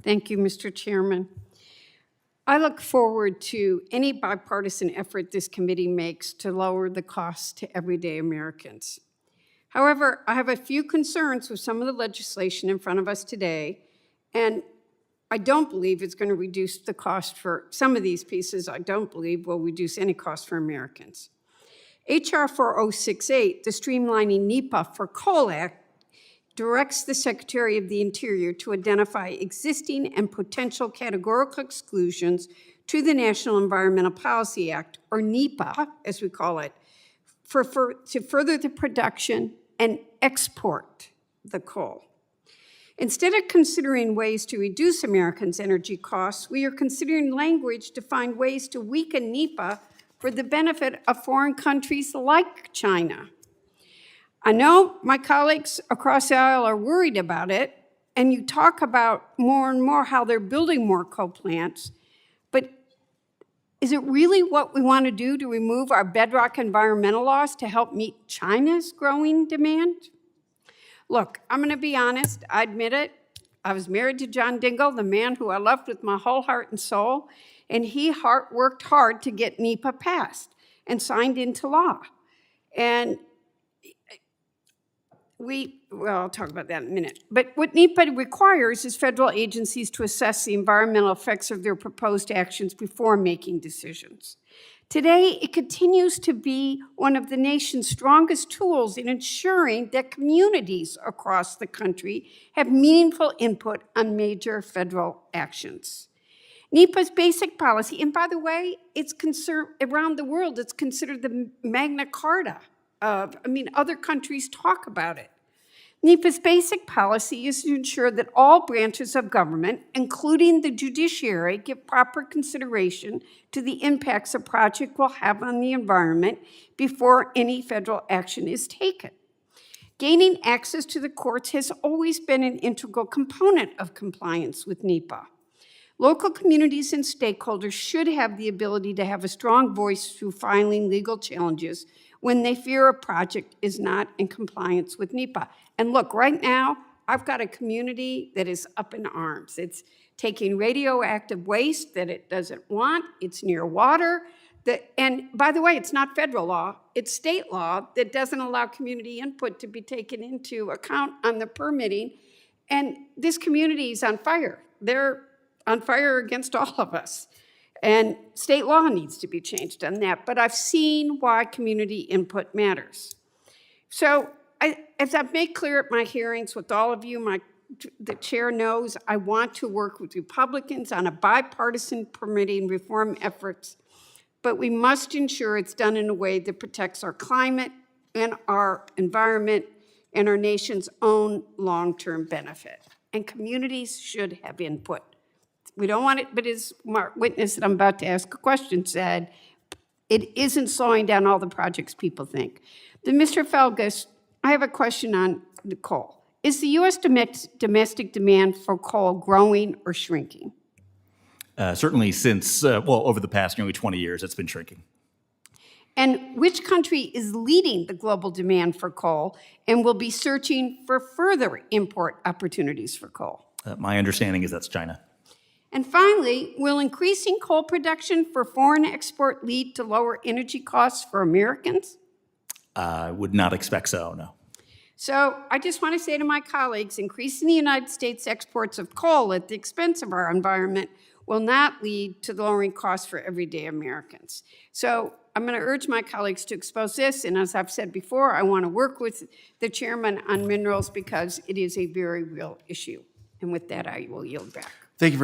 Thank you, Mr. Chairman. I look forward to any bipartisan effort this committee makes to lower the costs to everyday Americans. However, I have a few concerns with some of the legislation in front of us today, and I don't believe it's going to reduce the cost for some of these pieces. I don't believe will reduce any cost for Americans. H.R. 4068, the Streamlining NEPA for Coal Act, directs the Secretary of the Interior to identify existing and potential categorical exclusions to the National Environmental Policy Act, or NEPA, as we call it, to further the production and export the coal. Instead of considering ways to reduce Americans' energy costs, we are considering language to find ways to weaken NEPA for the benefit of foreign countries like China. I know my colleagues across the aisle are worried about it, and you talk about more and more how they're building more coal plants, but is it really what we want to do to remove our bedrock environmental laws to help meet China's growing demand? Look, I'm going to be honest, I admit it. I was married to John Dingell, the man who I loved with my whole heart and soul, and he worked hard to get NEPA passed and signed into law. And I'll talk about that in a minute. But what NEPA requires is federal agencies to assess the environmental effects of their proposed actions before making decisions. Today, it continues to be one of the nation's strongest tools in ensuring that communities across the country have meaningful input on major federal actions. NEPA's basic policy, and by the way, it's around the world, it's considered the Magna Carta other countries talk about it. NEPA's basic policy is to ensure that all branches of government, including the judiciary, give proper consideration to the impacts a project will have on the environment before any federal action is taken. Gaining access to the courts has always been an integral component of compliance with NEPA. Local communities and stakeholders should have the ability to have a strong voice through filing legal challenges when they fear a project is not in compliance with NEPA. And look, right now, I've got a community that is up in arms. It's taking radioactive waste that it doesn't want. It's near water. And by the way, it's not federal law. It's state law that doesn't allow community input to be taken into account on the permitting. And this community is on fire. They're on fire against all of us. And state law needs to be changed on that. But I've seen why community input matters. So as I've made clear at my hearings with all of you, the chair knows I want to work with Republicans on a bipartisan permitting reform efforts, but we must ensure it's done in a way that protects our climate and our environment and our nation's own long-term benefit. And communities should have input. We don't want it, but as Mark witness that I'm about to ask a question said, it isn't slowing down all the projects people think. Then Mr. Felgus, I have a question on the coal. Is the U.S. domestic demand for coal growing or shrinking? Certainly since, over the past nearly 20 years, it's been shrinking. And which country is leading the global demand for coal and will be searching for further import opportunities for coal? My understanding is that's China. And finally, will increasing coal production for foreign export lead to lower energy costs for Americans? I would not expect so, no. So I just want to say to my colleagues, increasing the United States exports of coal at the expense of our environment will not lead to lowering costs for everyday Americans. So I'm going to urge my colleagues to expose this, and as I've said before, I want to work with the chairman on minerals because it is a very real issue. And with that, I will yield back. Thank you very